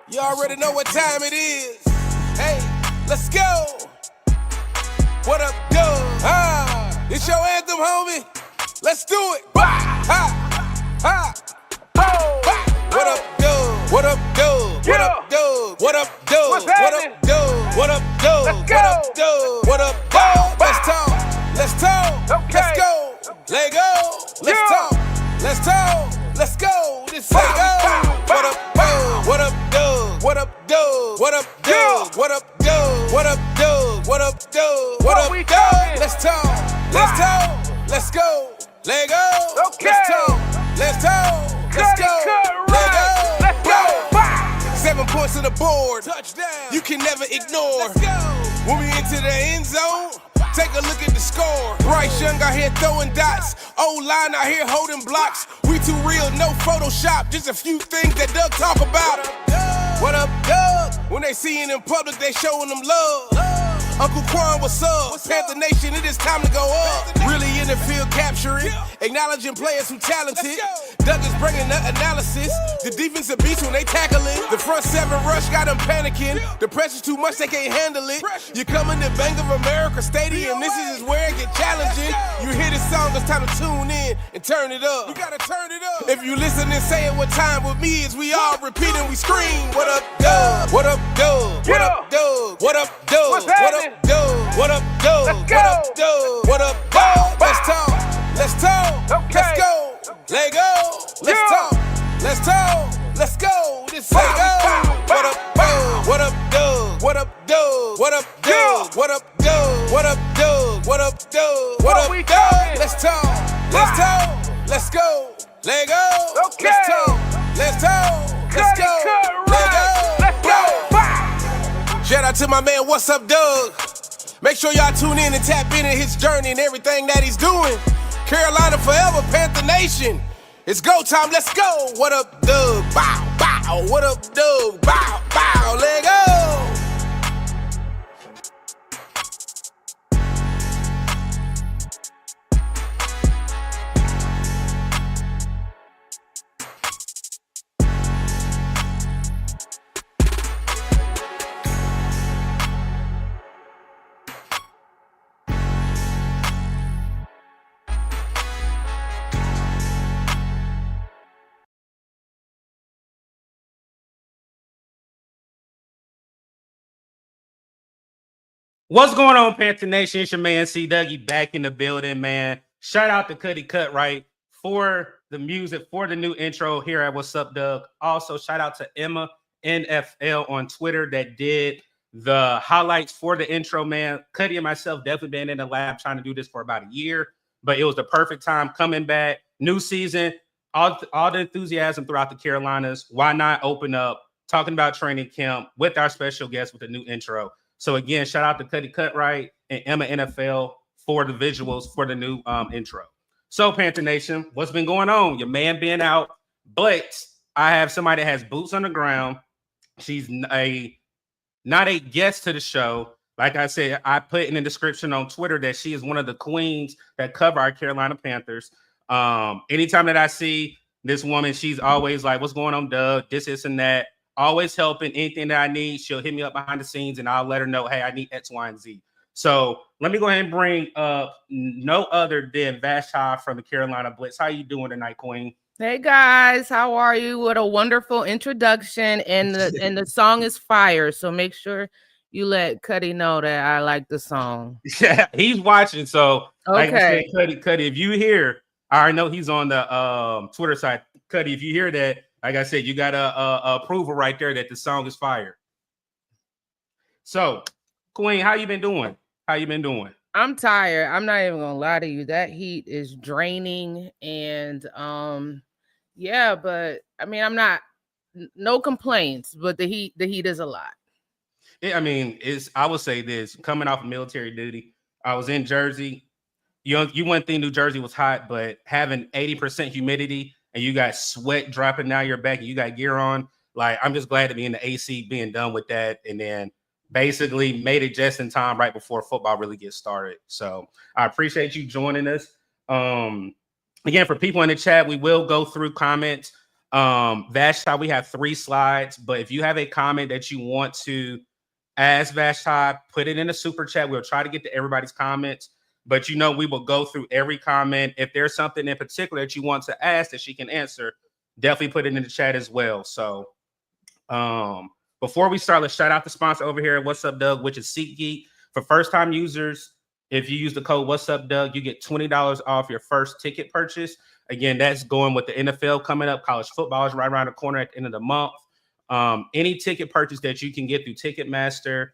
You already know what time it is. Hey, let's go. What up, Doug? It's your anthem, homie. Let's do it. What up, Doug? What up, Doug? What up, Doug? What up, Doug? What up, Doug? What up, Doug? What up, Doug? What up, Doug? Let's talk. Let's talk. Let's go. Let go. Let's talk. Let's talk. Let's go. This let go. What up, Doug? What up, Doug? What up, Doug? What up, Doug? What up, Doug? What up, Doug? What up, Doug? What up, Doug? Let's talk. Let's talk. Let's go. Let go. Let's talk. Let's talk. Let's go. Let go. Let's go. 7 points on the board. Touchdown. You can never ignore. Let's go. When we into the end zone, take a look at the score. Bryce Young out here throwing dots. O-line out here holding blocks. We too real, no Photoshop. Just a few things that Doug talk about. What up, Doug? When they see it in public, they showing them love. Uncle Quan, what's up? Panther Nation, it is time to go up. Really in the field capturing, acknowledging players who talented. Doug is bringing the analysis. The defensive beats when they tackle it. The front 7 rush got them panicking. The pressure's too much, they can't handle it. You coming to Bank of America Stadium, this is where it get challenging. You hear this song, it's time to tune in and turn it up. You gotta turn it up. If you listen and say it what time with me is, we all repeat and we scream. What up, Doug? What up, Doug? What up, Doug? What up, Doug? What up, Doug? What up, Doug? What up, Doug? What up, Doug? Let's talk. Let's talk. Let's go. Let go. Let's talk. Let's talk. Let's go. This let go. What up, Doug? What up, Doug? What up, Doug? What up, Doug? What up, Doug? What up, Doug? What up, Doug? What up, Doug? Let's talk. Let's talk. Let's go. Let go. Let's talk. Let's talk. Let's go. Let go. Let's go. Shout out to my man, what's up, Doug? Make sure y'all tune in and tap into his journey and everything that he's doing. Carolina forever, Panther Nation. It's go time, let's go. What up, Doug? Bow, bow. What up, Doug? Bow, bow. Let go. What's going on, Panther Nation? It's your man C Dougie back in the building, man. Shout out to Cuddy Cutright for the music, for the new intro here at What's Up, Doug. Also, shout out to Emma NFL on Twitter that did the highlights for the intro, man. Cuddy and myself definitely been in the lab trying to do this for about a year, but it was the perfect time coming back. New season, all the enthusiasm throughout the Carolinas. Why not open up talking about training camp with our special guest with a new intro? So again, shout out to Cuddy Cutright and Emma NFL for the visuals for the new intro. So Panther Nation, what's been going on? Your man been out, but I have somebody that has boots on the ground. She's not a guest to the show. Like I said, I put in the description on Twitter that she is one of the queens that cover our Carolina Panthers. Anytime that I see this woman, she's always like, what's going on, Doug? This, and that. Always helping anything that I need. She'll hit me up behind the scenes and I'll let her know, hey, I need X, Y, and Z. So let me go ahead and bring up no other than Vashti from the Carolina Blitz. How you doing tonight, Queen? Hey guys, how are you? What a wonderful introduction, and the song is fire. So make sure you let Cuddy know that I like the song. Yeah, he's watching. So okay, like I said, Cuddy, if you hear, I already know he's on the Twitter side. Cuddy, if you hear that, like I said, you got a approval right there that the song is fire. So, Queen, how you been doing? I'm tired. I'm not even gonna lie to you. That heat is draining, and yeah, but I mean, I'm not no complaints, but the heat is a lot. I mean, I would say this, coming off of military duty, I was in Jersey. You wouldn't think New Jersey was hot, but having 80% humidity and you got sweat dropping down your back and you got gear on, like, I'm just glad to be in the AC, being done with that, and then basically made it just in time right before football really gets started. So I appreciate you joining us. Again, for people in the chat, we will go through comments. Vashti, we have 3 slides, but if you have a comment that you want to ask Vashti, put it in the super chat. We'll try to get to everybody's comments, but we will go through every comment. If there's something in particular that you want to ask that she can answer, definitely put it in the chat as well. So before we start, let's shout out the sponsor over here at What's Up Doug, which is SeatGeek. For first-time users, if you use the code What's Up Doug, you get $20 off your first ticket purchase. Again, that's going with the NFL coming up. College football is right around the corner at the end of the month. Any ticket purchase that you can get through Ticketmaster,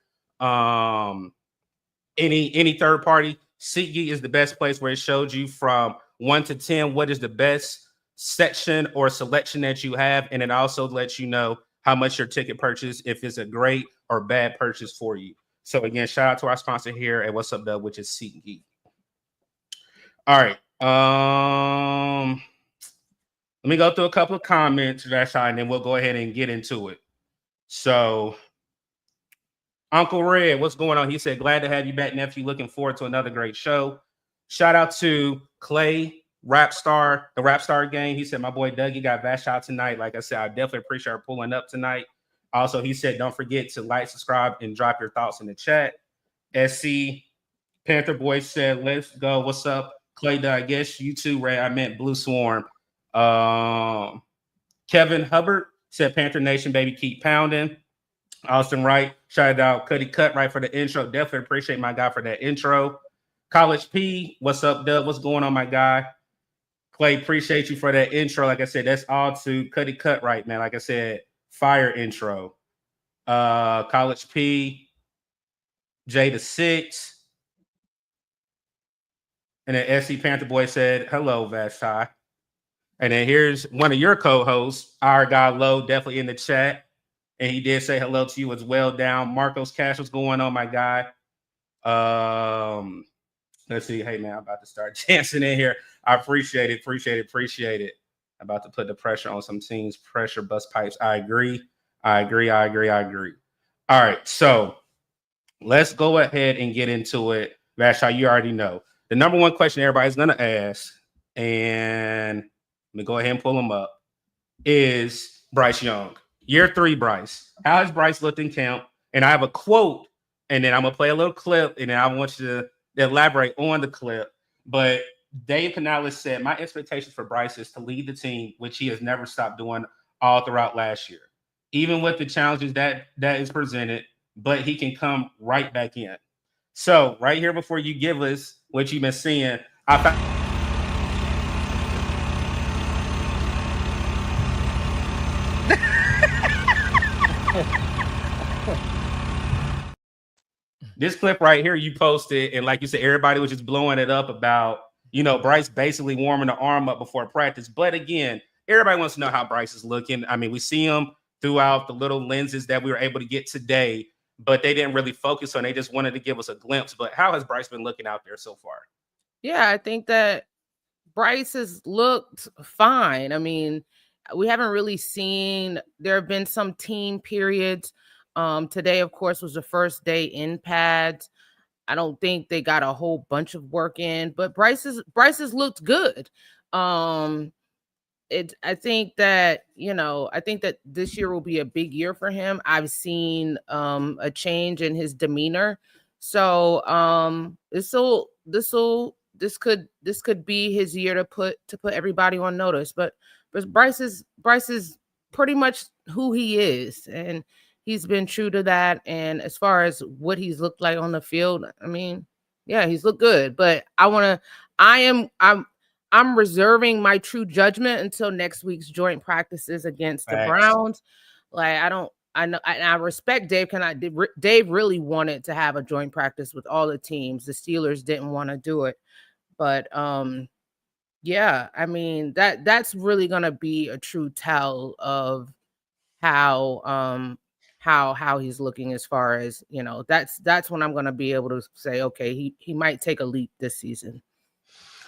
any third party, SeatGeek is the best place where it shows you from 1 to 10 what is the best section or selection that you have, and it also lets you know how much your ticket purchase, if it's a great or bad purchase for you. So again, shout out to our sponsor here at What's Up Doug, which is SeatGeek. All right. Let me go through a couple of comments, Vashti, and then we'll go ahead and get into it. So, Uncle Red, what's going on? He said, glad to have you back, nephew. Looking forward to another great show. Shout out to Clay, the Rap Star game. He said, my boy Dougie got Vashti tonight. Like I said, I definitely appreciate her pulling up tonight. Also, he said, don't forget to like, subscribe, and drop your thoughts in the chat. SC Panther Boy said, let's go. What's up? Clay, I guess you too, Ray. I meant Blue Swarm. Kevin Hubbard said, Panther Nation, baby, keep pounding. Austin Wright, shout out Cuddy Cut right for the intro. Definitely appreciate my guy for that intro. College P, what's up, Doug? What's going on, my guy? Clay, appreciate you for that intro. Like I said, that's all to Cuddy Cut right, man. Like I said, fire intro. College P, J the 6. And then SC Panther Boy said, hello, Vashti. And then here's one of your co-hosts, our guy Low, definitely in the chat. And he did say hello to you as well down. Marcos Cash, what's going on, my guy? Let's see. Hey, man, I'm about to start dancing in here. I appreciate it. I'm about to put the pressure on some teams. Pressure bust pipes. I agree. All right, so let's go ahead and get into it. Vashti, you already know. The number one question everybody's going to ask, and let me go ahead and pull them up, is Bryce Young. Year 3, Bryce. How has Bryce looked in camp? And I have a quote, and then I'm going to play a little clip, and then I want you to elaborate on the clip. But Dave Canales said, my expectations for Bryce is to lead the team, which he has never stopped doing all throughout last year. Even with the challenges that is presented, but he can come right back in. So right here, before you give us what you've been seeing, I found this clip right here you posted, and like you said, everybody was just blowing it up about, Bryce basically warming the arm up before practice. But again, everybody wants to know how Bryce is looking. I mean, we see him throughout the little lenses that we were able to get today, but they didn't really focus on. They just wanted to give us a glimpse. But how has Bryce been looking out there so far? Yeah, I think that Bryce has looked fine. I mean, we haven't really seen, there have been some team periods. Today, of course, was the first day in pads. I don't think they got a whole bunch of work in, but Bryce has looked good. I think that this year will be a big year for him. I've seen a change in his demeanor. So this could be his year to put everybody on notice. But Bryce is pretty much who he is, and he's been true to that. And as far as what he's looked like on the field, I mean, yeah, he's looked good. But I'm reserving my true judgment until next week's joint practices against the Browns. Like, I respect Dave. Dave really wanted to have a joint practice with all the teams. The Steelers didn't want to do it. But yeah, I mean, that's really gonna be a true tell of how he's looking, as far as, that's when I'm gonna be able to say, okay, he might take a leap this season.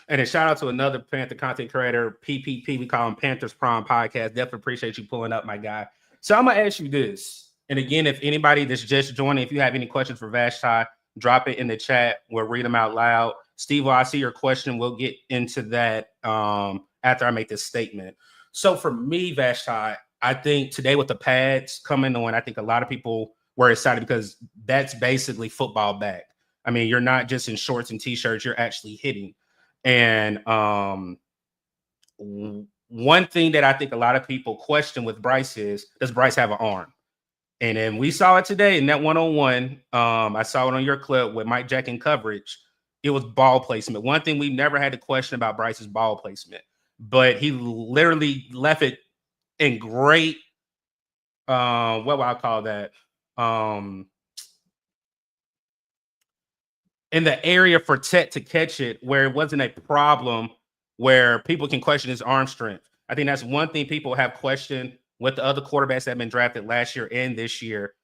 And then shout out to another Panther content creator, PPP. We call him Panthers Prime Podcast. Definitely appreciate you pulling up, my guy. So I'm going to ask you this. And again, if anybody that's just joining, if you have any questions for Vashti, drop it in the chat. We'll read them out loud. Steve, I see your question. We'll get into that after I make this statement. So for me, Vashti, I think today with the pads coming on, I think a lot of people were excited because that's basically football back. I mean, you're not just in shorts and t-shirts, you're actually hitting. And one thing that I think a lot of people question with Bryce is, does Bryce have an arm? And then we saw it today in that one-on-one. I saw it on your clip with Mike Jack in coverage. It was ball placement. One thing we've never had to question about Bryce's ball placement, but he literally left it in great, what would I call that? In the area for Tet to catch it, where it wasn't a problem where people can question his arm strength. I think that's one thing people have questioned with the other quarterbacks that have been drafted last year and this year.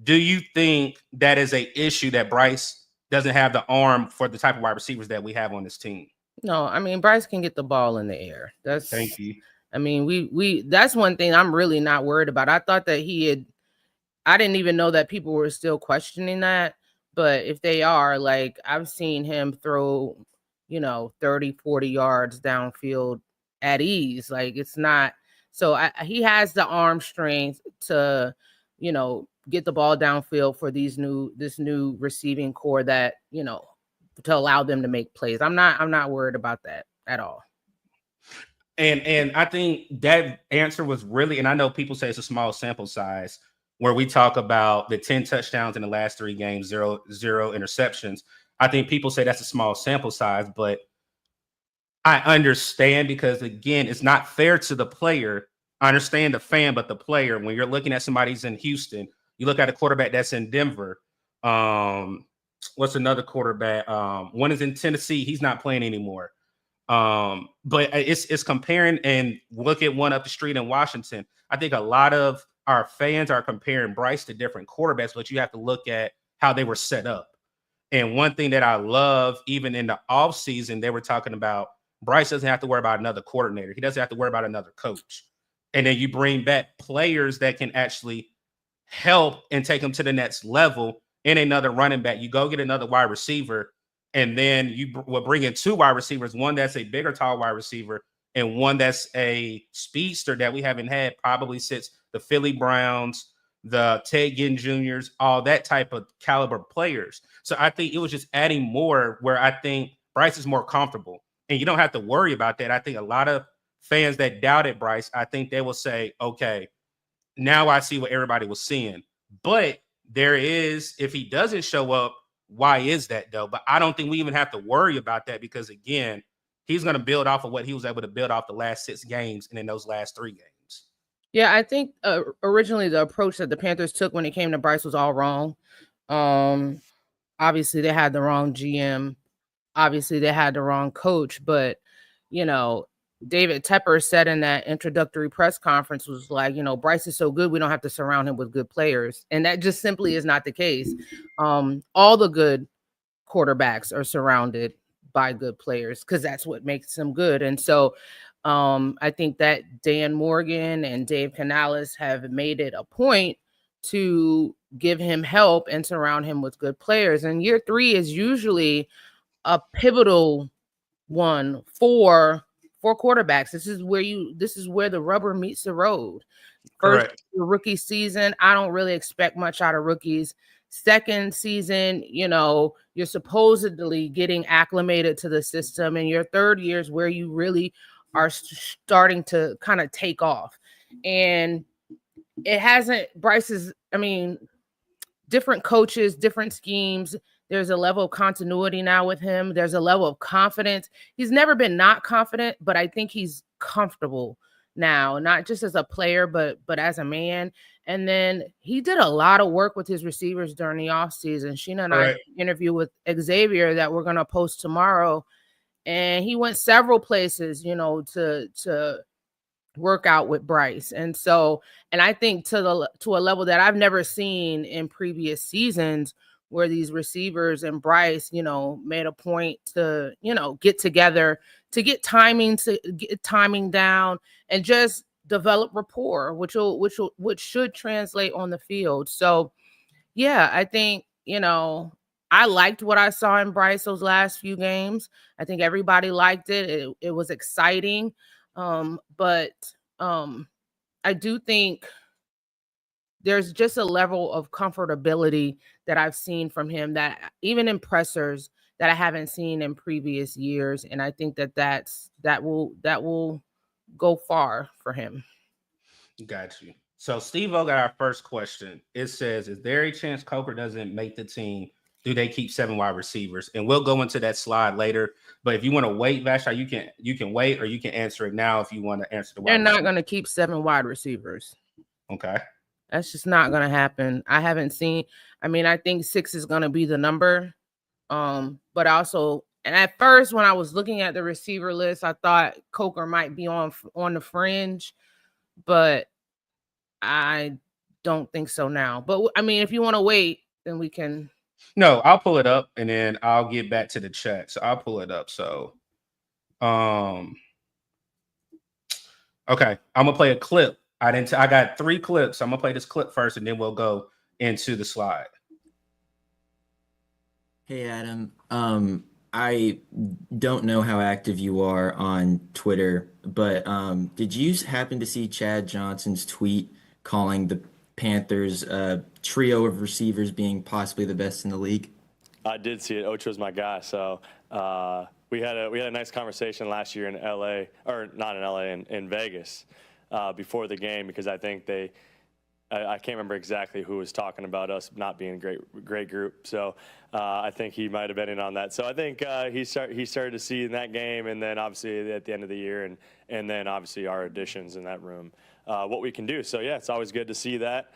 Do you think that is a issue that Bryce doesn't have the arm for the type of wide receivers that we have on this team? No, I mean, Bryce can get the ball in the air. Thank you. I mean, we that's one thing I'm really not worried about. I thought that I didn't even know that people were still questioning that. But if they are, like, I've seen him throw, 30, 40 yards downfield at ease. Like, it's not. So he has the arm strength to, get the ball downfield for this new receiving core that, to allow them to make plays. I'm not worried about that at all. And I think that answer was really, and I know people say it's a small sample size, where we talk about the 10 touchdowns in the last 3 games, zero interceptions. I think people say that's a small sample size, but I understand because, again, it's not fair to the player. I understand the fan, but the player, when you're looking at somebody who's in Houston, you look at a quarterback that's in Denver. What's another quarterback? One is in Tennessee. He's not playing anymore. But it's comparing, and look at one up the street in Washington. I think a lot of our fans are comparing Bryce to different quarterbacks, but you have to look at how they were set up. And one thing that I love, even in the offseason, they were talking about Bryce doesn't have to worry about another coordinator. He doesn't have to worry about another coach. And then you bring back players that can actually help and take them to the next level, and another running back. You go get another wide receiver, and then you will bring in 2 wide receivers, one that's a bigger, tall wide receiver, and one that's a speedster that we haven't had probably since the Philly Browns, the Ted Ginn Juniors, all that type of caliber players. So I think it was just adding more where I think Bryce is more comfortable. And you don't have to worry about that. I think a lot of fans that doubted Bryce, I think they will say, okay, now I see what everybody was seeing. But there is, if he doesn't show up, why is that though? But I don't think we even have to worry about that because, again, he's going to build off of what he was able to build off the last 6 games and in those last 3 games. Yeah, I think originally the approach that the Panthers took when it came to Bryce was all wrong. Obviously, they had the wrong GM. Obviously, they had the wrong coach. But, David Tepper said in that introductory press conference was like, Bryce is so good, we don't have to surround him with good players. And that just simply is not the case. All the good quarterbacks are surrounded by good players because that's what makes them good. And so I think that Dan Morgan and Dave Canales have made it a point to give him help and surround him with good players. And year 3 is usually a pivotal one for quarterbacks. This is where the rubber meets the road. First rookie season, I don't really expect much out of rookies. Second season, you're supposedly getting acclimated to the system, and your third year is where you really are starting to kind of take off. And it hasn't, different coaches, different schemes. There's a level of continuity now with him. There's a level of confidence. He's never been not confident, but I think he's comfortable now, not just as a player, but as a man. And then he did a lot of work with his receivers during the offseason. Sheena and I interview with Xavier that we're going to post tomorrow. And he went several places, to work out with Bryce. And I think to a level that I've never seen in previous seasons, where these receivers and Bryce, made a point to, get together, to get timing down and just develop rapport, which should translate on the field. So yeah, I think, I liked what I saw in Bryce those last few games. I think everybody liked it. It was exciting. But I do think there's just a level of comfortability that I've seen from him, that even in pressers that I haven't seen in previous years. And I think that will go far for him. Got you. So Steve-O got our first question. It says, is there a chance Coker doesn't make the team? Do they keep 7 wide receivers? And we'll go into that slide later. But if you want to wait, Vashti, you can wait, or you can answer it now if you want to answer the They're not going to keep 7 wide receivers. Okay. That's just not going to happen. I haven't seen. I mean, I think 6 is going to be the number. But also, and at first when I was looking at the receiver list, I thought Coker might be on the fringe, but I don't think so now. But I mean, if you want to wait, then we can. No, I'll pull it up and then I'll get back to the chat. So I'll pull it up. So, okay, I'm gonna play a clip. I got 3 clips. I'm gonna play this clip first, and then we'll go into the slide. Hey, Adam. I don't know how active you are on Twitter, but did you happen to see Chad Johnson's tweet calling the Panthers trio of receivers being possibly the best in the league? I did see it. Ocho's my guy. So we had a nice conversation last year in LA, or not in LA, in Vegas before the game, because I think I can't remember exactly who was talking about us not being a great group. So I think he might have been in on that. So I think he started to see in that game, and then obviously at the end of the year, and then obviously our additions in that room, what we can do. So yeah, it's always good to see that.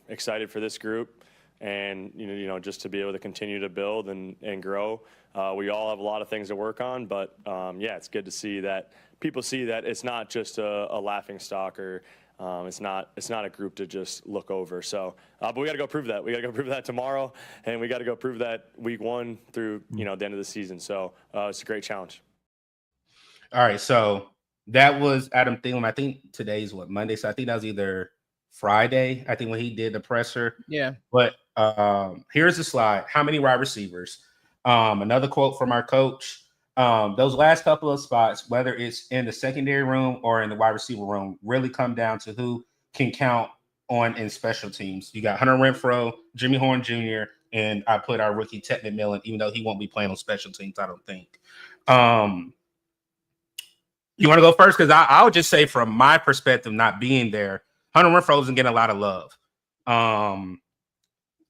Excited for this group, and you know just to be able to continue to build and grow. We all have a lot of things to work on, but yeah, it's good to see that people see that it's not just a laughing stock, or it's not a group to just look over. So, but we got to go prove that. We got to go prove that tomorrow, and we got to go prove that week 1 through the end of the season. So it's a great challenge. All right, so that was Adam Thielen. I think today's Monday, so I think that was either Friday. I think when he did the presser. Yeah. But here's the slide. How many wide receivers? Another quote from our coach. Those last couple of spots, whether it's in the secondary room or in the wide receiver room, really come down to who can count on in special teams. You got Hunter Renfrow, Jimmy Horn Jr., and I put our rookie Ted McMillan, even though he won't be playing on special teams, I don't think. You want to go first? Because I would just say from my perspective, not being there, Hunter Renfrow isn't getting a lot of love.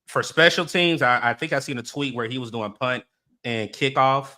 For special teams, I think I seen a tweet where he was doing punt and kickoff.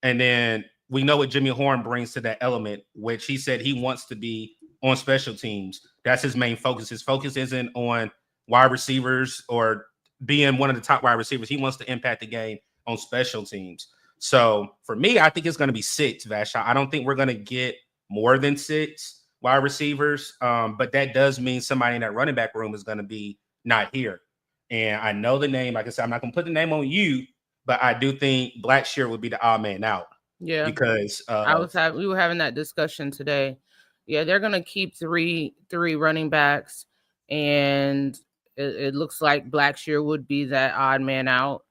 And then we know what Jimmy Horn brings to that element, which he said he wants to be on special teams. That's his main focus. His focus isn't on wide receivers or being one of the top wide receivers. He wants to impact the game on special teams. So for me, I think it's going to be 6, Vash. I don't think we're going to get more than 6 wide receivers. But that does mean somebody in that running back room is going to be not here. And I know the name. Like I said, I'm not going to put the name on you, but I do think Blackshear would be the odd man out. Yeah, because we were having that discussion today. Yeah, they're gonna keep three running backs, and it looks like Blackshear would be that odd man out.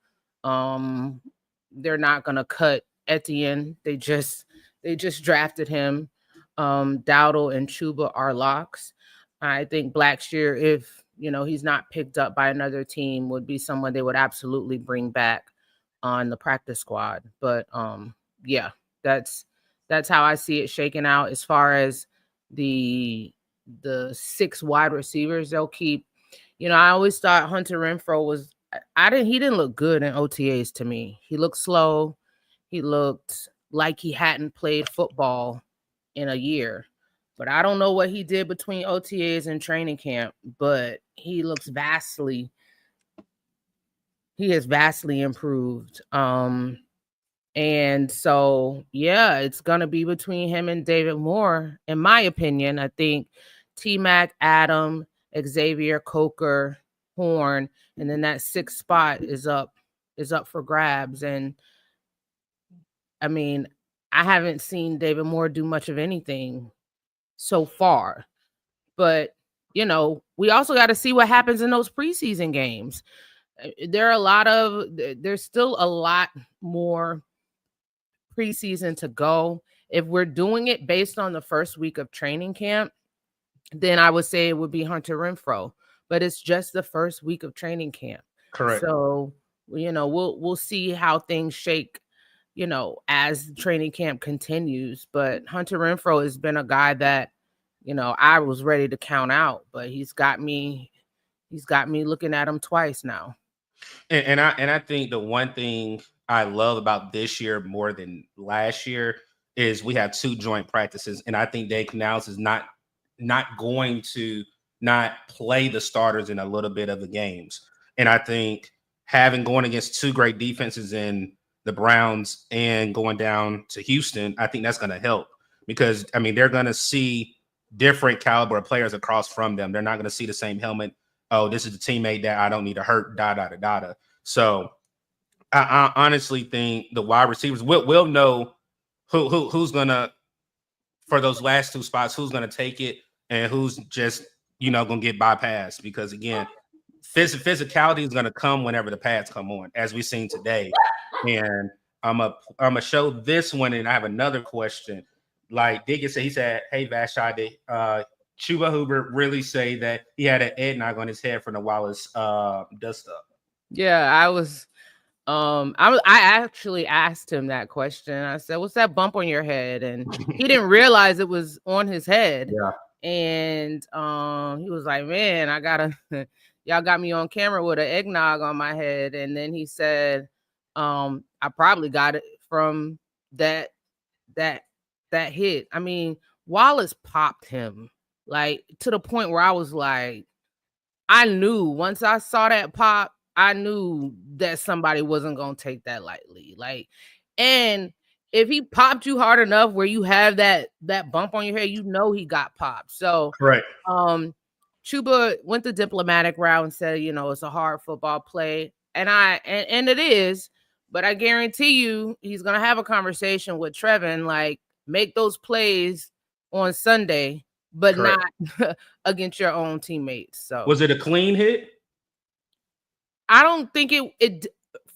They're not gonna cut Etienne. They just drafted him. Dowdle and Chuba are locks. I think Blackshear, if he's not picked up by another team, would be someone they would absolutely bring back on the practice squad. But yeah, that's how I see it shaking out as far as the 6 wide receivers they'll keep. I always thought Hunter Renfrow was he didn't look good in OTAs to me. He looked slow. He looked like he hadn't played football in a year. But I don't know what he did between OTAs and training camp, but he has vastly improved. And so, yeah, it's going to be between him and David Moore. In my opinion, I think T-Mac, Adam, Xavier, Coker, Horn, and then that 6th spot is up for grabs. And I mean, I haven't seen David Moore do much of anything so far, but we also got to see what happens in those preseason games. There's still a lot more preseason to go, If we're doing it based on the first week of training camp, then I would say it would be Hunter Renfrow. But it's just the first week of training camp. Correct. So, we'll see how things shake, as training camp continues. But Hunter Renfrow has been a guy that, I was ready to count out, but he's got me looking at him twice now. And I think the one thing I love about this year more than last year is we have 2 joint practices, and I think Dave Canales is not going to not play the starters in a little bit of the games. And I think going against 2 great defenses in the Browns and going down to Houston, I think that's going to help because, they're going to see different caliber of players across from them. They're not going to see the same helmet. Oh, this is the teammate that I don't need to hurt, da. So I honestly think the wide receivers will know who's going to, for those last 2 spots, who's going to take it and who's just, going to get bypassed because, again, physicality is going to come whenever the pads come on, as we've seen today. And I'm gonna show this one, and I have another question. Like Diggins said, he said, "Hey, Vashti, Chuba Hubbard really say that he had an eggnog on his head from the Wallace dust up." Yeah, I was. I actually asked him that question. I said, "What's that bump on your head?" And he didn't realize it was on his head. Yeah. And he was like, "Man, I gotta." Y'all got me on camera with an eggnog on my head. And then he said, I probably got it from that hit. Wallace popped him like to the point where I was like, I knew once I saw that pop, I knew that somebody wasn't going to take that lightly. And if he popped you hard enough where you have that bump on your head, he got popped. So, right. Chuba went the diplomatic route and said, it's a hard football play. And it is, but I guarantee you he's going to have a conversation with Trevin, like make those plays on Sunday, but Correct. not against your own teammates. So was it a clean hit? I don't think it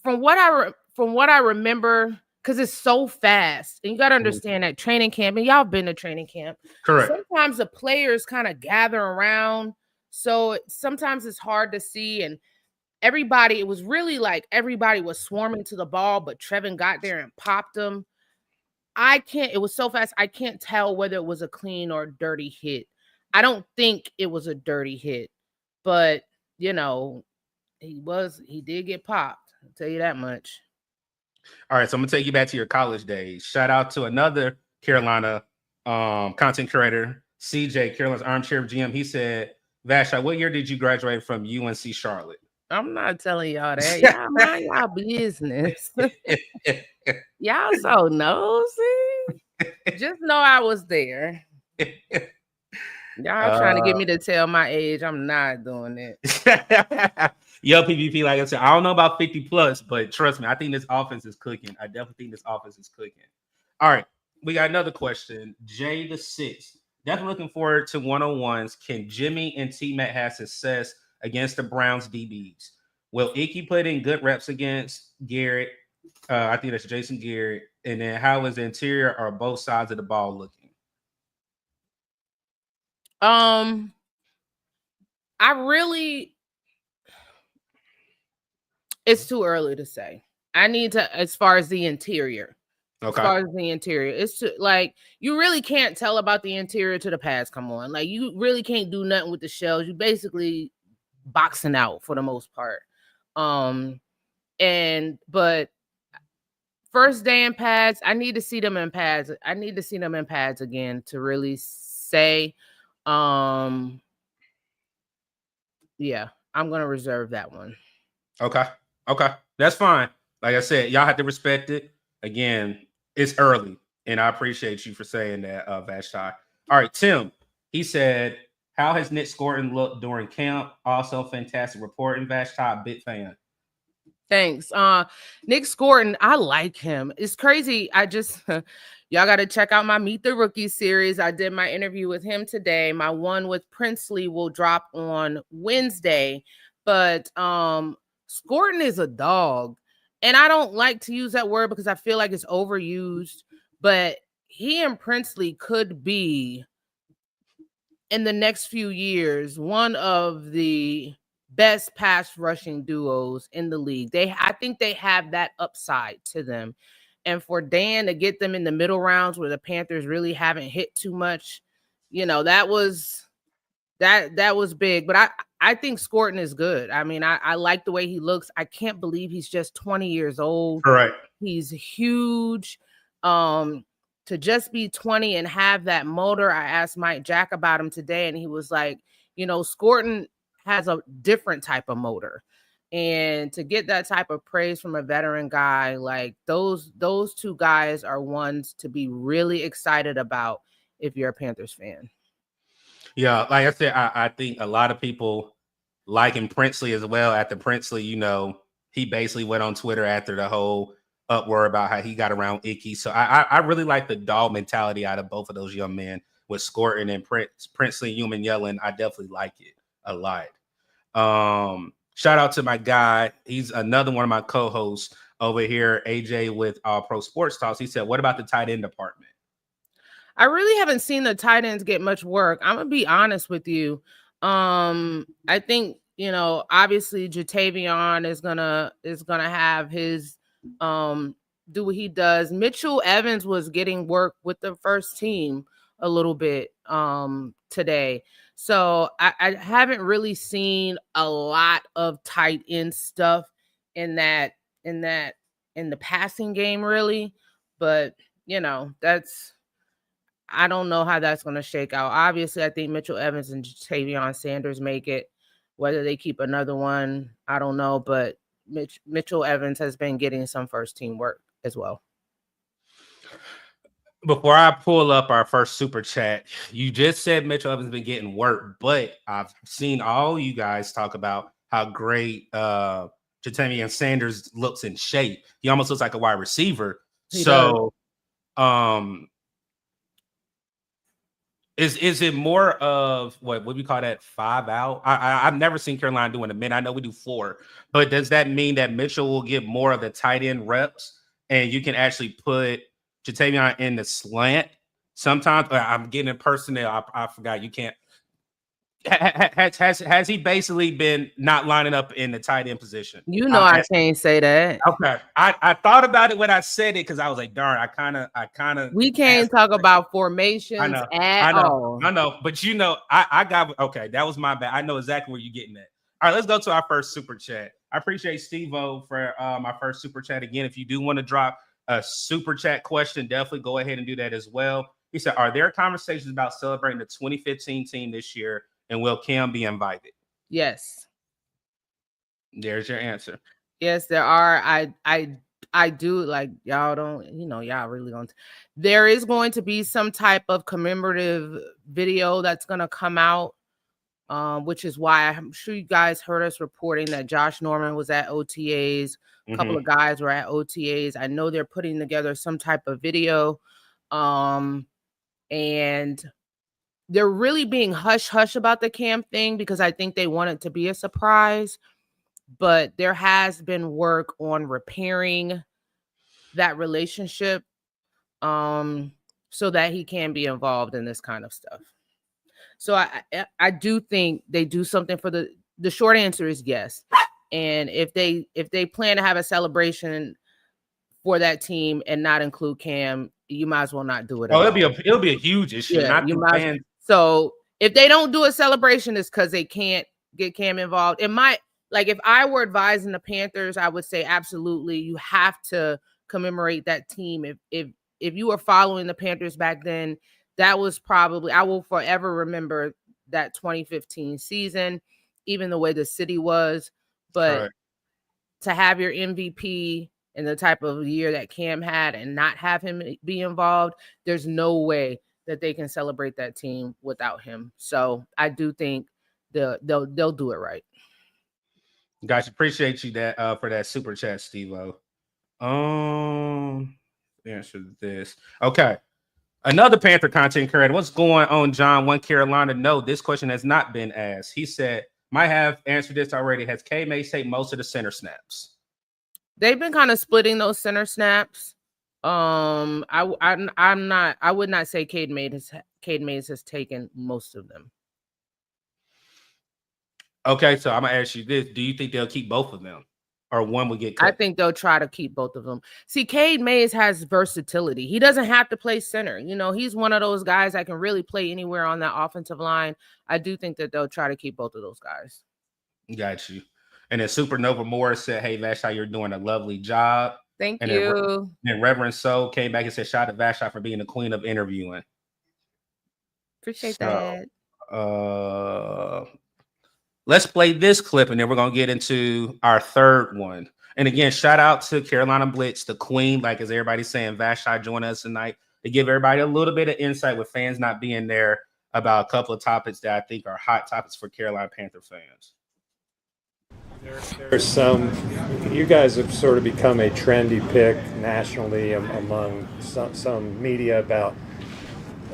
from what I remember, because it's so fast. And you got to understand that training camp, and y'all been to training camp. Correct. Sometimes the players kind of gather around. So sometimes it's hard to see. And it was really like everybody was swarming to the ball, but Trevin got there and popped them. It was so fast. I can't tell whether it was a clean or dirty hit. I don't think it was a dirty hit, but he did get popped. I'll tell you that much. All right, so I'm gonna take you back to your college days. Shout out to another Carolina content creator, CJ, Carolina's armchair GM. He said, "Vashti, what year did you graduate from UNC Charlotte?" I'm not telling y'all that. Y'all mind y'all business. Y'all so nosy. Just know I was there. Y'all trying to get me to tell my age. I'm not doing it. Yo, PvP, like I said, I don't know about 50 plus, but trust me, I think this offense is cooking. I definitely think this offense is cooking. All right, we got another question. Jay the Sixth. Definitely looking forward to one-on-ones. Can Jimmy and T-Mac have success against the Browns DBs? Will Icky put in good reps against Garrett? I think that's Jason Garrett. And then how is the interior or both sides of the ball looking? It's too early to say. I need to, as far as the interior. Okay. As far as the interior, it's like you really can't tell about the interior till the pads come on. Like you really can't do nothing with the shells. You basically boxing out for the most part. But first day in pads, I need to see them in pads. I need to see them in pads again to really say, yeah, I'm gonna reserve that one. Okay, that's fine. Like I said, y'all have to respect it. Again, it's early, and I appreciate you for saying that, Vashti. All right, Tim. He said, "How has Nick Scorton looked during camp? Also, fantastic reporting, Vashti. Big fan." Thanks. Nick Scorton, I like him. It's crazy. I just y'all got to check out my Meet the Rookie series. I did my interview with him today. My one with Princely will drop on Wednesday. But Scorton is a dog. And I don't like to use that word because I feel like it's overused. But he and Princely could be in the next few years one of the best pass rushing duos in the league. I think they have that upside to them. And for Dan to get them in the middle rounds where the Panthers really haven't hit too much, that was big. But I think Scorton is good. I mean, I like the way he looks. I can't believe he's just 20 years old. Correct. He's huge. To just be 20 and have that motor. I asked Mike Jack about him today, and he was like, Scorton has a different type of motor. And to get that type of praise from a veteran guy, like those two guys are ones to be really excited about if you're a Panthers fan. Yeah, like I said, I think a lot of people liking Princely as well. After Princely, he basically went on Twitter after the whole uproar about how he got around Icky. So I really like the dog mentality out of both of those young men with Scorton and Princely, Human yelling. I definitely like it a lot. Shout out to my guy. He's another one of my co-hosts over here, AJ with Pro Sports Talks. He said, what about the tight end department? I really haven't seen the tight ends get much work. I'm gonna be honest with you. I think obviously Jatavion is gonna have his do what he does. Mitchell Evans was getting work with the first team a little bit today. So I haven't really seen a lot of tight end stuff in the passing game really, but I don't know how that's going to shake out. Obviously, I think Mitchell Evans and Tavion Sanders make it. Whether they keep another one, I don't know. But Mitchell Evans has been getting some first team work as well. Before I pull up our first super chat, you just said Mitchell Evans been getting work, but I've seen all you guys talk about how great Jatavion Sanders looks in shape. He almost looks like a wide receiver. He does. Is it more of what we call that 5 out? I've never seen Carolina doing a minute. I know we do 4, but does that mean that Mitchell will get more of the tight end reps and you can actually put Jatavion in the slant sometimes? I'm getting it personnel. I forgot you can't. Has he basically been not lining up in the tight end position? I can't say that. Okay, I thought about it when I said it because I was like, darn, I kind of. We can't talk about formations at all. I know, but I got okay. That was my bad. I know exactly where you're getting at. All right, let's go to our first super chat. I appreciate Steve-O for my first super chat. Again, if you do want to drop a super chat question, definitely go ahead and do that as well. He said, are there conversations about celebrating the 2015 team this year? And will Cam be invited? Yes. There's your answer. Yes, there are. I do, like, y'all don't, y'all really don't. There is going to be some type of commemorative video that's going to come out, which is why I'm sure you guys heard us reporting that Josh Norman was at OTAs. A couple of guys were at OTAs. I know they're putting together some type of video. And they're really being hush-hush about the Cam thing because I think they want it to be a surprise. But there has been work on repairing that relationship so that he can be involved in this kind of stuff. So I do think they do something for the short answer is yes. And if they plan to have a celebration for that team and not include Cam, you might as well not do it. Oh, it'll be a huge issue. Yeah, so if they don't do a celebration, it's because they can't get Cam involved. It might, like, if I were advising the Panthers, I would say absolutely you have to commemorate that team. If you were following the Panthers back then, that was probably, I will forever remember that 2015 season, even the way the city was. But to have your MVP in the type of year that Cam had and not have him be involved, there's no way that they can celebrate that team without him. So I do think they'll do it right. Guys, appreciate you for that super chat, Steve-O. Answer this. Okay. Another Panther content creator. What's going on, John? One Carolina. No, this question has not been asked. He said, might have answered this already. Has K-Mace take most of the center snaps? They've been kind of splitting those center snaps. I would not say Cade Mays has taken most of them. Okay, so I'm gonna ask you this: do you think they'll keep both of them, or one will get cut? I think they'll try to keep both of them. See, Cade Mays has versatility. He doesn't have to play center. You know, he's one of those guys that can really play anywhere on that offensive line. I do think that they'll try to keep both of those guys. Got you. And then Supernova Morris said, "Hey, Vashti, you're doing a lovely job." Thank and you. Then Reverend Soul came back and said, "Shout out to Vashti for being the queen of interviewing." Appreciate that. Let's play this clip, and then we're gonna get into our third one. And again, shout out to Carolina Blitz, the queen, like as everybody's saying, Vashti joining us tonight to give everybody a little bit of insight with fans not being there about a couple of topics that I think are hot topics for Carolina Panther fans. There's you guys have sort of become a trendy pick nationally among some media about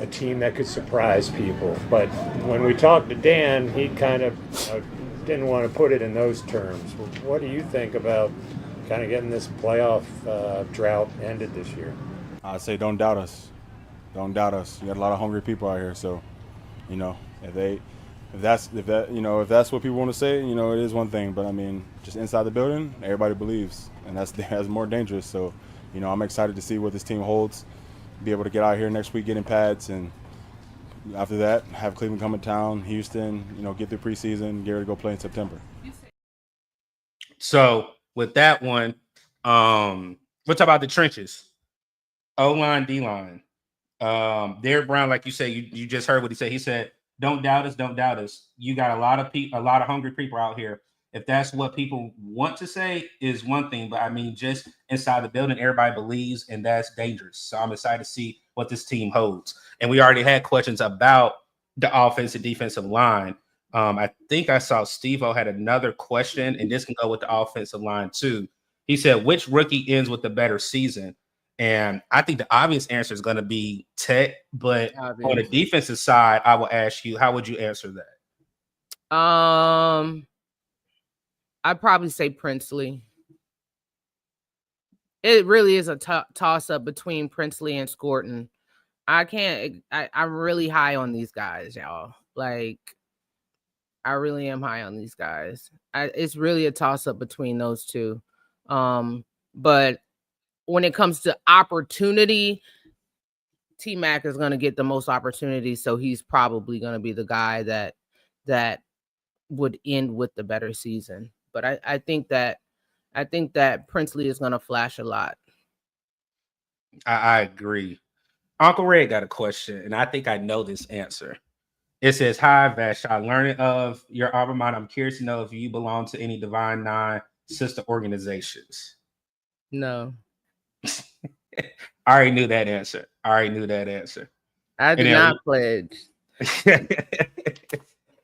a team that could surprise people. But when we talked to Dan, he kind of didn't want to put it in those terms. What do you think about kind of getting this playoff drought ended this year? I'd say don't doubt us. Don't doubt us. You got a lot of hungry people out here, so you know if that's what people want to say, you know, it is one thing. But I mean, just inside the building, everybody believes, and that's more dangerous. So, you know, I'm excited to see what this team holds. Be able to get out here next week, get in pads, and after that, have Cleveland come to town, Houston, you know, get through preseason, get ready to go play in September. So with that one, we'll talk about the trenches. O-line, D-line. Derek Brown, like you said, you just heard what he said. He said, don't doubt us, don't doubt us. You got a lot of hungry people out here. If that's what people want to say is one thing, but I mean, just inside the building, everybody believes, and that's dangerous. So I'm excited to see what this team holds. And we already had questions about the offensive defensive line. I think I saw Steve-O had another question, and this can go with the offensive line too. He said, which rookie ends with a better season? And I think the obvious answer is going to be Tech, but on the defensive side, I will ask you, how would you answer that? I'd probably say Princely. It really is a toss-up between Princely and Scorton. I'm really high on these guys, y'all. Like, I really am high on these guys. It's really a toss-up between those two. But when it comes to opportunity, T-Mac is going to get the most opportunity, so he's probably going to be the guy that would end with the better season. But I think that Princely is going to flash a lot. I agree. Uncle Red got a question, and I think I know this answer. It says, "Hi, Vashti. Learning of your alma mater, I'm curious to know if you belong to any Divine Nine sister organizations." No. I already knew that answer. I do not pledge.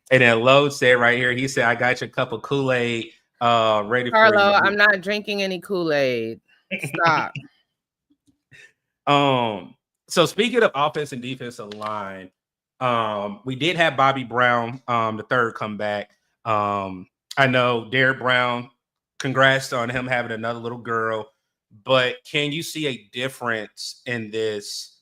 And then Lowe said right here, he said, "I got your cup of Kool-Aid ready for you." Carlo, I'm not drinking any Kool-Aid. Stop. So speaking of offense and defensive line, we did have Bobby Brown, the third come back. I know Derek Brown, congrats on him having another little girl, but can you see a difference in this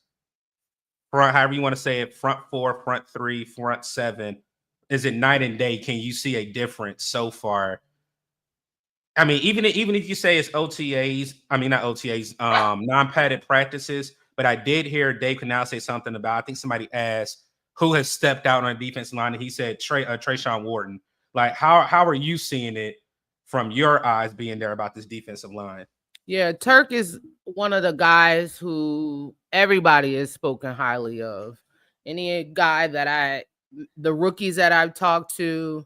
front, however you want to say it, front four, front three, front seven? Is it night and day? Can you see a difference so far? I mean, even if you say it's OTAs, I mean, not OTAs, non-padded practices, but I did hear Dave Canal say something about, I think somebody asked who has stepped out on the defensive line, and he said Trayshawn Wharton. Like, how are you seeing it from your eyes being there about this defensive line? Yeah, Turk is one of the guys who everybody has spoken highly of. Any guy the rookies that I've talked to,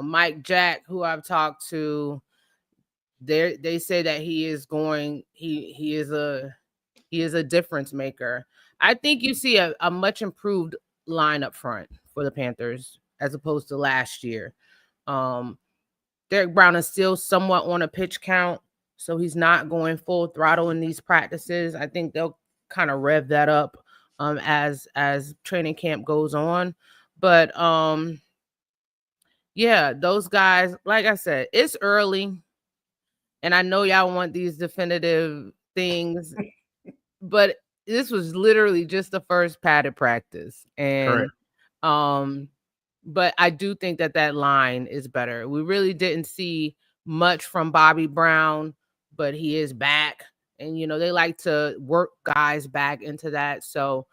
Mike Jack, who I've talked to, they say that he is a difference maker. I think you see a much improved line up front for the Panthers as opposed to last year. Derek Brown is still somewhat on a pitch count, so he's not going full throttle in these practices. I think they'll kind of rev that up as training camp goes on. But yeah, those guys, like I said, it's early. And I know y'all want these definitive things. but this was literally just the first padded practice. And but I do think that line is better. We really didn't see much from Bobby Brown, but he is back. And they like to work guys back into that. So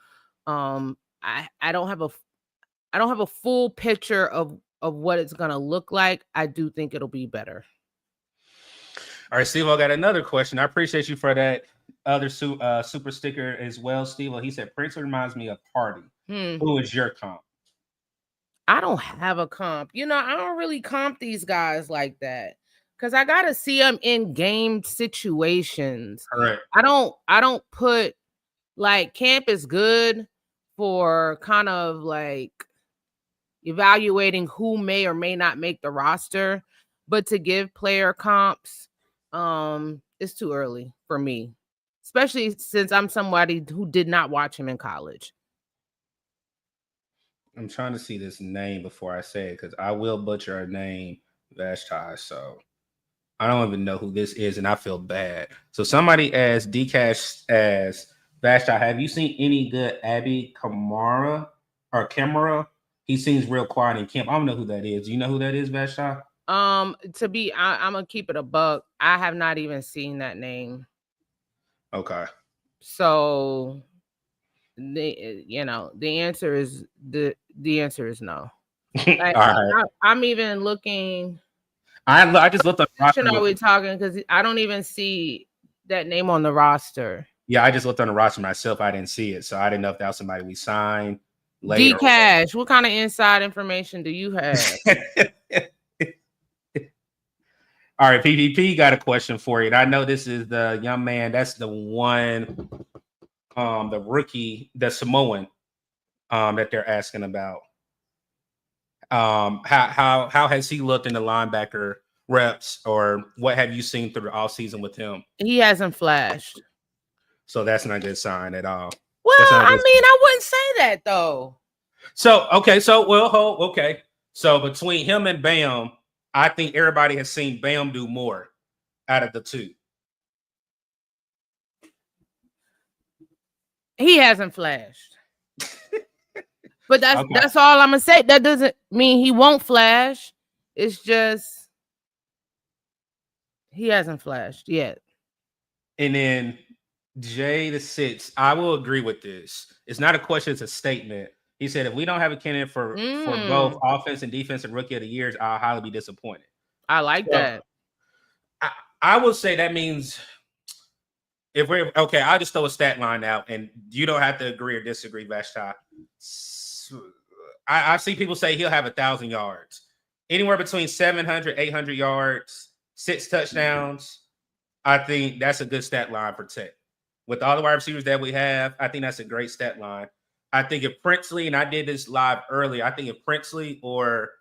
I don't have a full picture of what it's gonna look like. I do think it'll be better. All right, Steve, I got another question. I appreciate you for that other super sticker as well, Steve. He said Prince reminds me of Party. Who is your comp? I don't have a comp. I don't really comp these guys like that because I gotta see them in game situations. Correct. I don't put like camp is good for kind of like evaluating who may or may not make the roster, but to give player comps, it's too early for me, especially since I'm somebody who did not watch him in college. I'm trying to see this name before I say it because I will butcher her name, Vashti. So I don't even know who this is, and I feel bad. So somebody asked Dcash as Vashti, have you seen any good Abby Kamara or Kamara? He seems real quiet in camp. I don't know who that is. Do you know who that is, Vashti? I'm gonna keep it a buck. I have not even seen that name. Okay. So the answer is the answer is no. Like, all right. I'm even looking. I just looked up. Are we talking? Because I don't even see that name on the roster. Yeah, I just looked on the roster myself. I didn't see it, so I didn't know if that was somebody we signed later. Dcash, what kind of inside information do you have? All right, PPP got a question for you. And I know this is the young man. That's the one, the rookie, the Samoan, that they're asking about. How has he looked in the linebacker reps, or what have you seen through the offseason with him? He hasn't flashed. So that's not a good sign at all. Well, I wouldn't say that though. So okay, So between him and Bam, I think everybody has seen Bam do more out of the two. He hasn't flashed. But that's all I'm gonna say. That doesn't mean he won't flash. It's just he hasn't flashed yet. And then Jay the Six, I will agree with this. It's not a question, it's a statement. He said, if we don't have a candidate for both offense and defense and rookie of the years, I'll highly be disappointed. I like that. I will say that means if we're okay, I'll just throw a stat line out and you don't have to agree or disagree, Vashti. I've seen people say he'll have 1,000 yards, anywhere between 700, 800 yards, 6 touchdowns. I think that's a good stat line for Tech. With all the wide receivers that we have, I think that's a great stat line. I think if Princely, and I did this live earlier, I think if Princely or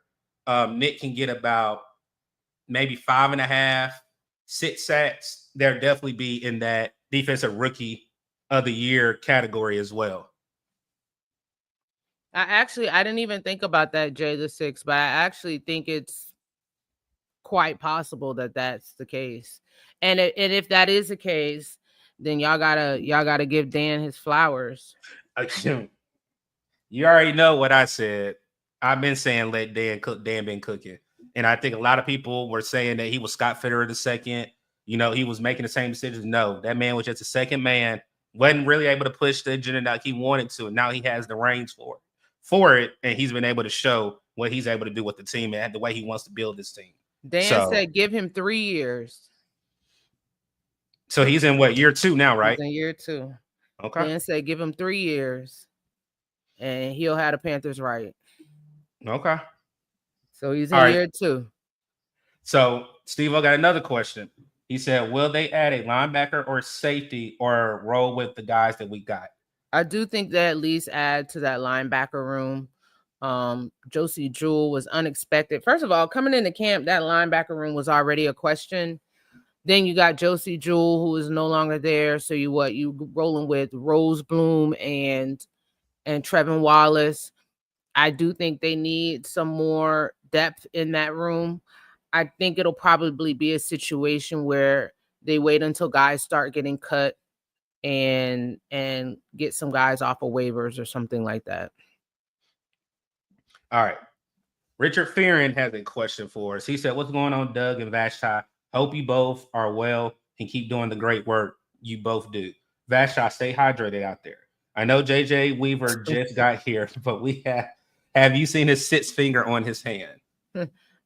Nick can get about maybe 5.5, 6 sacks, they'll definitely be in that defensive rookie of the year category as well. I didn't even think about that, Jay the Six, but I actually think it's quite possible that that's the case. And if that is the case, then y'all gotta give Dan his flowers. You already know what I said. I've been saying let Dan cook. Dan been cooking, and I think a lot of people were saying that he was Scott Fitterer the second. He was making the same decisions. No, that man was just a second man. Wasn't really able to push the agenda like he wanted to, and now he has the reins for it, and he's been able to show what he's able to do with the team and the way he wants to build this team. Dan said give him 3 years. So he's in what, year 2 now, right? He's in year 2. Okay. Dan said give him 3 years, and he'll have the Panthers right. Okay. So he's in year 2. So Steve, I got another question. He said, will they add a linebacker or safety or roll with the guys that we got? I do think they at least add to that linebacker room. Josie Jewell was unexpected. First of all, coming into camp, that linebacker room was already a question. Then you got Josie Jewell, who is no longer there. So you rolling with Rose Bloom and Trevin Wallace. I do think they need some more depth in that room. I think it'll probably be a situation where they wait until guys start getting cut and get some guys off of waivers or something like that. All right. Richard Fearon has a question for us. He said, "What's going on, Doug and Vashti? Hope you both are well and keep doing the great work you both do. Vashti, stay hydrated out there. I know JJ Weaver just got here, but we have you seen his 6 finger on his hand?"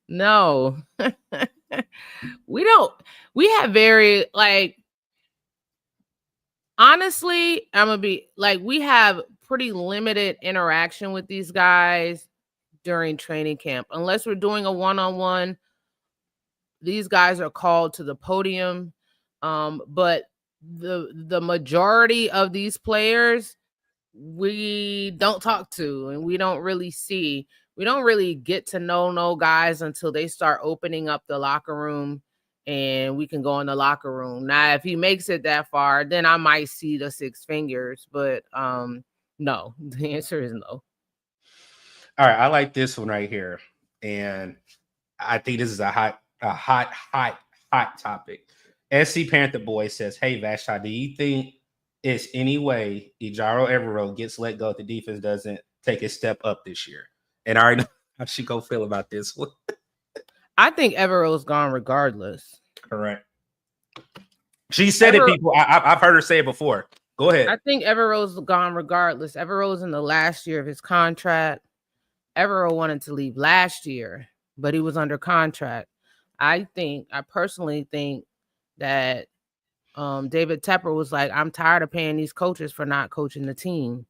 No. We don't. We have very, like, honestly, I'm gonna be like, we have pretty limited interaction with these guys during training camp. Unless we're doing a one-on-one, these guys are called to the podium. But the majority of these players we don't talk to, and we don't really see. We don't really get to know no guys until they start opening up the locker room, and we can go in the locker room. Now, if he makes it that far, then I might see the 6 fingers, but no, the answer is no. All right, I like this one right here, and I think this is a hot topic. SC Panther Boy says, "Hey Vashti, do you think it's any way Ejiro Evero gets let go if the defense doesn't take a step up this year?" And I already know how she gonna feel about this one. I think Evero's gone regardless. Correct. She said it, people. I've heard her say it before. Go ahead. I think Evero's gone regardless. Evero's in the last year of his contract. Evero wanted to leave last year, but he was under contract. I personally think that David Tepper was like, "I'm tired of paying these coaches for not coaching the team.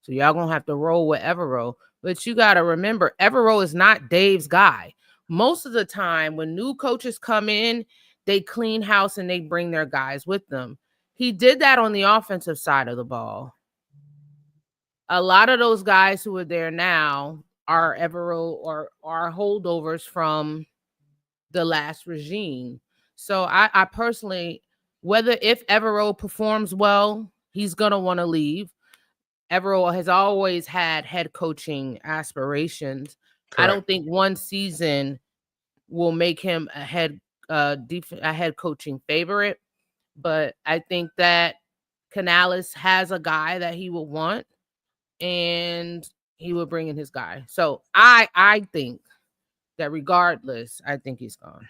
So y'all gonna have to roll with Evero." But you gotta remember, Evero is not Dave's guy. Most of the time when new coaches come in, they clean house and they bring their guys with them. He did that on the offensive side of the ball. A lot of those guys who are there now are Evero or are holdovers from the last regime. So I personally, if Evero performs well, he's gonna want to leave. Evero has always had head coaching aspirations. Correct. I don't think one season will make him a head coaching favorite, but I think that Canales has a guy that he will want, and he will bring in his guy. So I think that regardless, I think he's gone.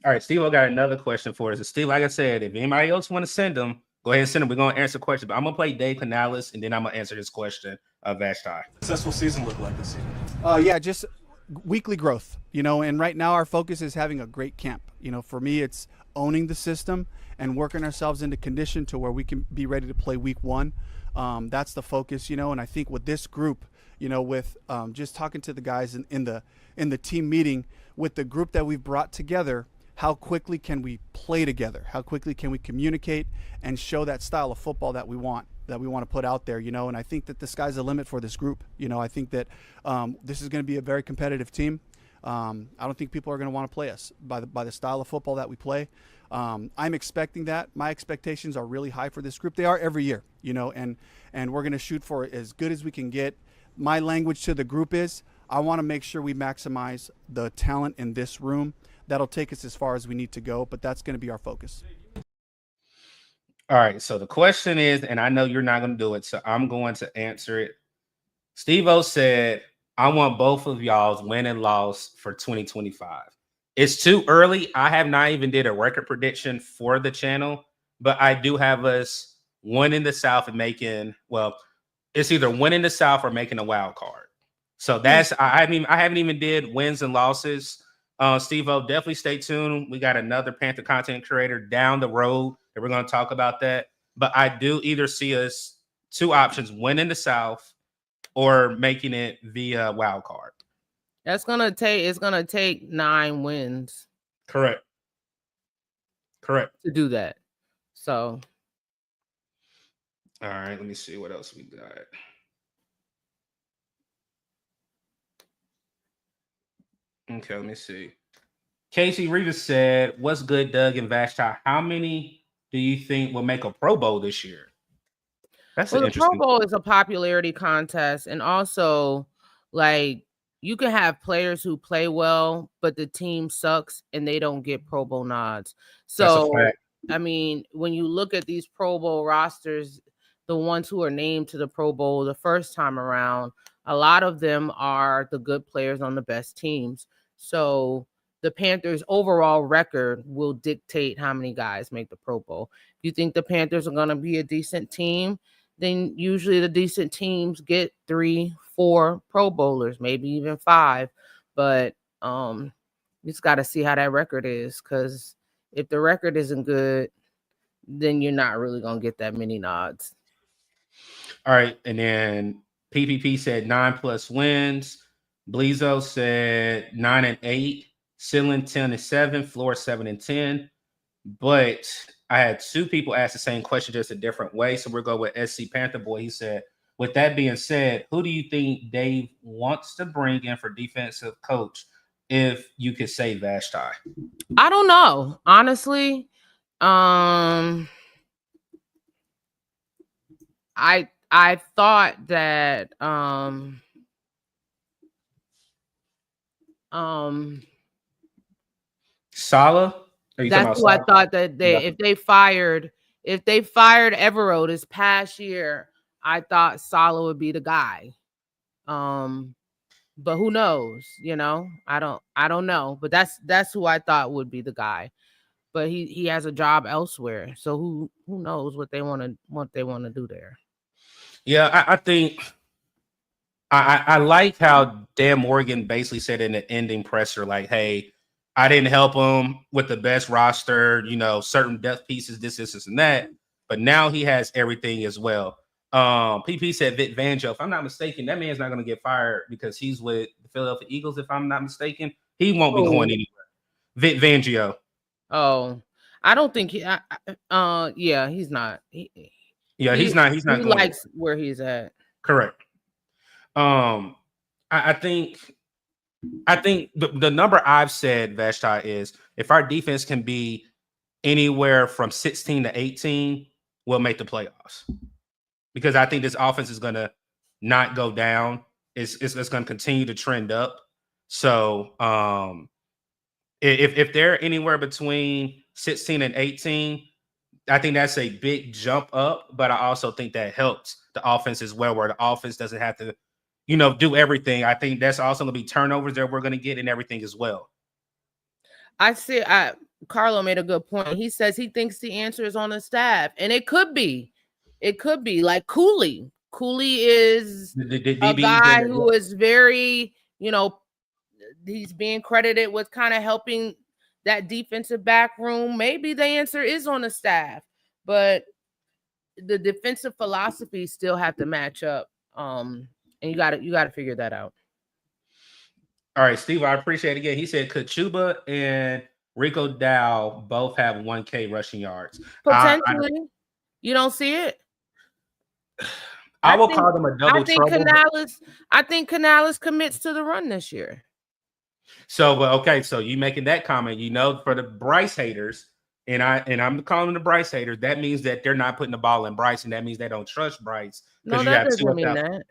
All right, Steve, I got another question for us. And Steve, like I said, if anybody else want to send them, go ahead and send them. We're going to answer questions, but I'm going to play Dave Canales, and then I'm going to answer this question of Vashti. Successful season look like this season? Yeah, just weekly growth, and right now our focus is having a great camp. For me, it's owning the system and working ourselves into condition to where we can be ready to play week 1. That's the focus, and I think with this group, with just talking to the guys in the team meeting, with the group that we've brought together, how quickly can we play together? How quickly can we communicate and show that style of football that we want to put out there, and I think that the sky's the limit for this group. I think that this is going to be a very competitive team. I don't think people are going to want to play us by the style of football that we play. I'm expecting that. My expectations are really high for this group. They are every year, and we're going to shoot for as good as we can get. My language to the group is, I want to make sure we maximize the talent in this room. That'll take us as far as we need to go, but that's going to be our focus. All right, so the question is, and I know you're not going to do it, so I'm going to answer it. Steve-O said, "I want both of y'all's win and loss for 2025. It's too early. I have not even did a record prediction for the channel, but I do have us winning the South and it's either winning the South or making a wild card. So that's I haven't even did wins and losses. Steve-O, definitely stay tuned. We got another Panther content creator down the road that we're going to talk about that. But I do either see us 2 options: winning the South or making it via wild card. It's gonna take 9 wins. Correct. To do that. So all right, let me see what else we got. Okay, let me see. Casey Rivas said, "What's good, Doug and Vashti? How many do you think will make a Pro Bowl this year?" The Pro Bowl is a popularity contest, and also, like, you can have players who play well, but the team sucks and they don't get Pro Bowl nods. So I mean, when you look at these Pro Bowl rosters, the ones who are named to the Pro Bowl the first time around, a lot of them are the good players on the best teams. So the Panthers' overall record will dictate how many guys make the Pro Bowl. If you think the Panthers are going to be a decent team, then usually the decent teams get 3, 4 Pro Bowlers, maybe even 5. But you just got to see how that record is, because if the record isn't good, then you're not really going to get that many nods. All right. And then PPP said 9+ wins. Bleezo said 9-8. Ceiling 10-7. Floor 7-10. But I had 2 people ask the same question, just a different way. So we'll go with SC Panther Boy. He said, with that being said, who do you think Dave wants to bring in for defensive coach if you could say Vashti? I don't know. Honestly, I thought that Saleh? That's who I thought that if they fired Evero this past year, I thought Saleh would be the guy. But who knows? You know, I don't know. But that's who I thought would be the guy. But he has a job elsewhere, so who knows what they want to do there. Yeah, I think I like how Dan Morgan basically said in the ending presser, like, hey, I didn't help him with the best roster, you know, certain depth pieces, this, and that. But now he has everything as well. PP said Vic Fangio. If I'm not mistaken, that man's not going to get fired because he's with the Philadelphia Eagles. If I'm not mistaken, he won't be going anywhere. Vic Fangio. Oh, I don't think he. Yeah, he's not. He's not. He's not. He going likes where he's at. Correct. I think the number I've said, Vashti, is if our defense can be anywhere from 16 to 18, we'll make the playoffs. Because I think this offense is going to not go down. It's going to continue to trend up. So if they're anywhere between 16 and 18, I think that's a big jump up. But I also think that helps the offense as well, where the offense doesn't have to, you know, do everything. I think that's also going to be turnovers that we're going to get and everything as well. I see. Carlo made a good point. He says he thinks the answer is on the staff, and it could be. It could be like Cooley. Cooley is a guy who is very, you know, he's being credited with kind of helping that defensive back room. Maybe the answer is on the staff, but the defensive philosophy still have to match up. And you got to figure that out. All right, Steve, I appreciate it again. He said, could Chuba and Rico Dow both have 1K rushing yards? Potentially. You don't see it? I will call them a double trouble. I think Canales commits to the run this year. So, okay, so you making that comment, you know, for the Bryce haters, and I'm calling them the Bryce haters, that means that they're not putting the ball in Bryce, and that means they don't trust Bryce. No, that doesn't mean that.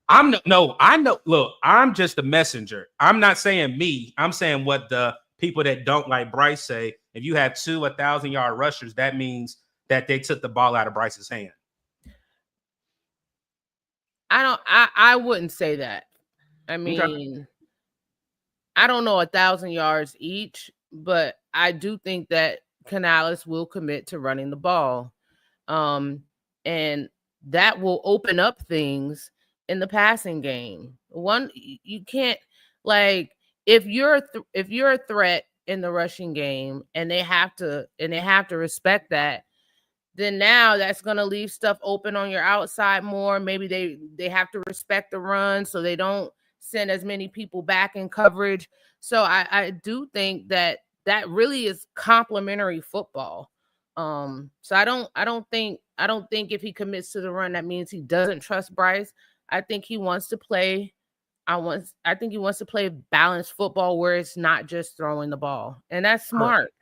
I know. Look, I'm just a messenger. I'm not saying me. I'm saying what the people that don't like Bryce say. If you have 2 1,000-yard rushers, that means that they took the ball out of Bryce's hand. I wouldn't say that. I mean, okay. I don't know 1,000 yards each, but I do think that Canales will commit to running the ball. And that will open up things in the passing game. One, you can't, like, if you're a threat in the rushing game and they have to respect that, then now that's going to leave stuff open on your outside more. Maybe they have to respect the run so they don't send as many people back in coverage. So I do think that really is complementary football. So I don't think if he commits to the run, that means he doesn't trust Bryce. I think he wants to play. I think he wants to play balanced football where it's not just throwing the ball, and that's smart.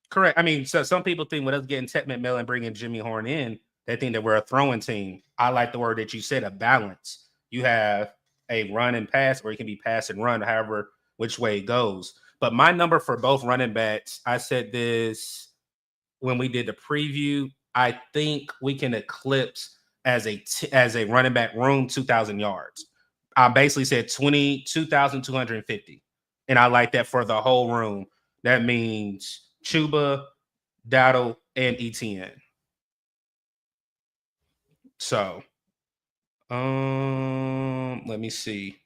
Correct. I mean, so some people think with us getting Ted McMillan and bringing Jimmy Horn in, they think that we're a throwing team. I like the word that you said, a balance. You have a run and pass, or it can be pass and run, however which way it goes. But my number for both running backs, I said this when we did the preview, I think we can eclipse as a running back room 2,000 yards. I basically said 22,250. And I like that for the whole room. That means Chuba, Dowdle, and Etienne. So, let me see.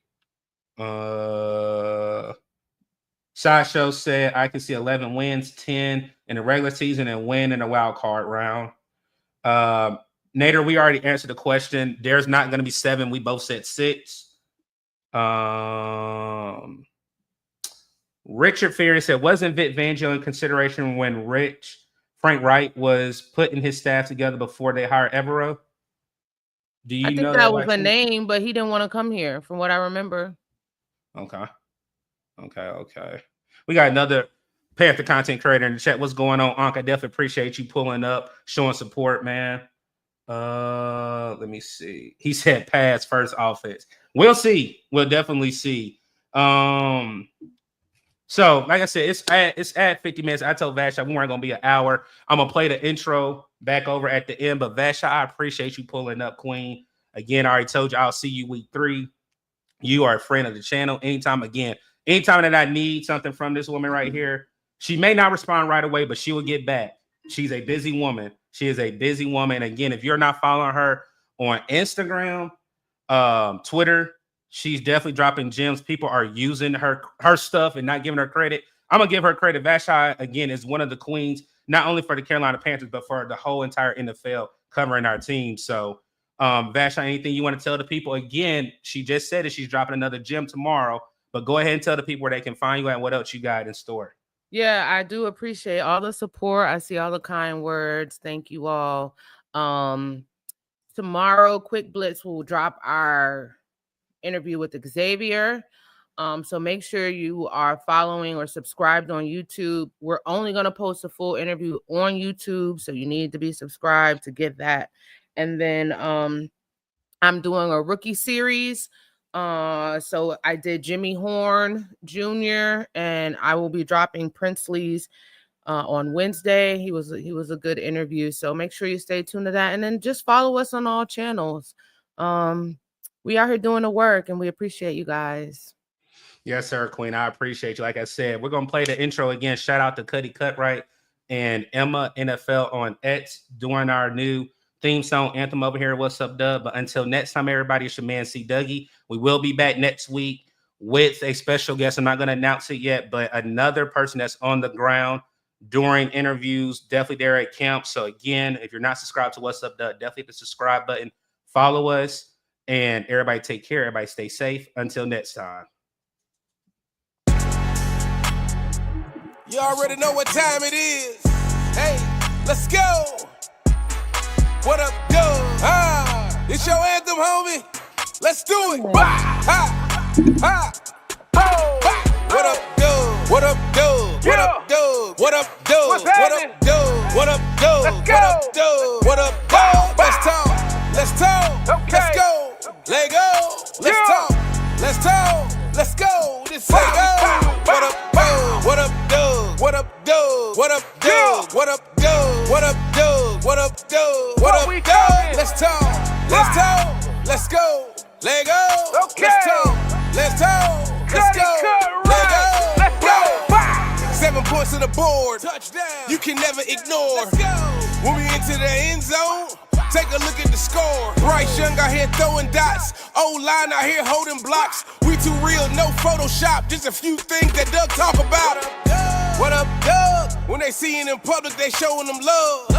Sideshow said I can see 11 wins, 10 in the regular season, and win in the wild card round. Nader, we already answered the question. There's not going to be 7. We both said 6. Richard Ferry said, wasn't Vic Fangio in consideration when Frank Wright was putting his staff together before they hired Evero? Do you know that was a name, but he didn't want to come here, from what I remember. Okay. We got another Panther content creator in the chat. What's going on, Unc? I definitely appreciate you pulling up, showing support, man. Let me see. He said pass first offense. We'll see. We'll definitely see. So, like I said, it's at 50 minutes. I told Vashti we weren't going to be an hour. I'm going to play the intro back over at the end. But, Vashti, I appreciate you pulling up, Queen. Again, I already told you I'll see you week 3. You are a friend of the channel. Anytime that I need something from this woman right here, she may not respond right away, but she will get back. She's a busy woman. She is a busy woman. Again, if you're not following her on Instagram, Twitter, she's definitely dropping gems. People are using her stuff and not giving her credit. I'm going to give her credit. Vashti, again, is one of the queens, not only for the Carolina Panthers, but for the whole entire NFL covering our team. So, Vashti, anything you want to tell the people? Again, she just said that she's dropping another gem tomorrow, but go ahead and tell the people where they can find you and what else you got in store. Yeah, I do appreciate all the support. I see all the kind words. Thank you all. Tomorrow, Quick Blitz will drop our interview with Xavier. So make sure you are following or subscribed on YouTube. We're only going to post a full interview on YouTube, so you need to be subscribed to get that. And then I'm doing a rookie series. So I did Jimmy Horn Jr. and I will be dropping Princely's on Wednesday. He was a good interview. So make sure you stay tuned to that. And then just follow us on all channels. We are here doing the work and we appreciate you guys. Yes, sir, Queen. I appreciate you. Like I said, we're going to play the intro again. Shout out to Cuddy Cutright and Emma NFL on X doing our new theme song anthem over here. What's up, Dub? But until next time, everybody, it's your man C. Dougie. We will be back next week with a special guest. I'm not going to announce it yet, but another person that's on the ground during interviews, definitely there at camp. So again, if you're not subscribed to What's Up, Dub, definitely hit the subscribe button. Follow us, and everybody take care. Everybody stay safe. Until next time. You already know what time it is. Hey, let's go. What up, dude? It's your anthem, homie. Let's do it. What up, dude? What up, dude? What up, dude? What up, dude? What up, dude? What up, dude? What up, dude? What up, dude? Let's talk. Let's talk. Let's go. Let go. Let's talk. Let's talk. Let's go. This let go. What up, dude? What up, dude? What up, dude? What up, dude? What up, dude? What up, dude? What up, dude? What up, dude? Let's talk. Let's talk. Let's go. Let go. Let's talk. Let's talk. Let's go. Let go. Let's go. 7 points on the board. Touchdown. You can never ignore. Let's go. When we into the end zone, take a look at the score. Bryce Young out here throwing dots. O-line out here holding blocks. We too real, no Photoshop. Just a few things that Doug talk about. What up, Doug? When they see it in public, they showing them love.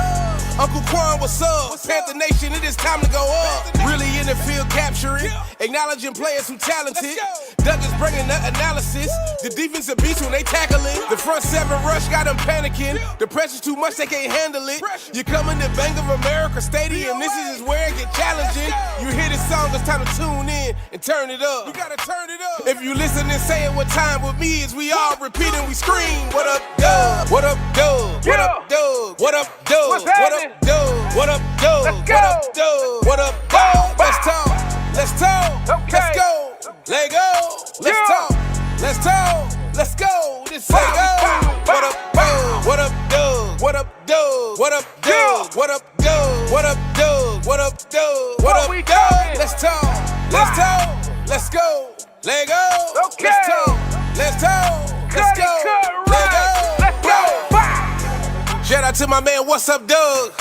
Uncle Quan, what's up? Panther Nation, it is time to go up. Really in the field capturing, acknowledging players who talented. Doug is bringing the analysis. The defensive beats when they tackling. The front 7 rush got them panicking. The pressure's too much, they can't handle it. You coming to Bank of America Stadium, this is where it get challenging. You hear this song, it's time to tune in and turn it up. You gotta turn it up. If you listen and saying what time with me is, we all repeat and we scream. What up, Doug? What up, Doug? What up, Doug? What up, Doug? What up, Doug? What up, Doug? What up, Doug? What up, Doug? Let's talk. Let's talk. Let's go. Let go. Let's talk. Let's talk. Let's go. This let go. What up, Doug? What up, Doug? What up, Doug? What up, Doug? What up, Doug? What up, Doug? What up, Doug? What up, Doug? Let's talk. Let's talk. Let's go. Let go. Okay. Let's talk. Let's talk. Let's go. Let go. Let's go. Shout out to my man, What's Up, Doug?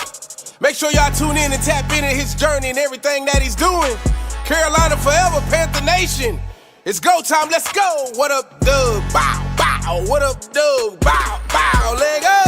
Make sure y'all tune in and tap into his journey and everything that he's doing. Carolina forever, Panther Nation. It's go time, let's go. What up, Doug? Bow, bow. What up, Doug? Bow, bow. Let go.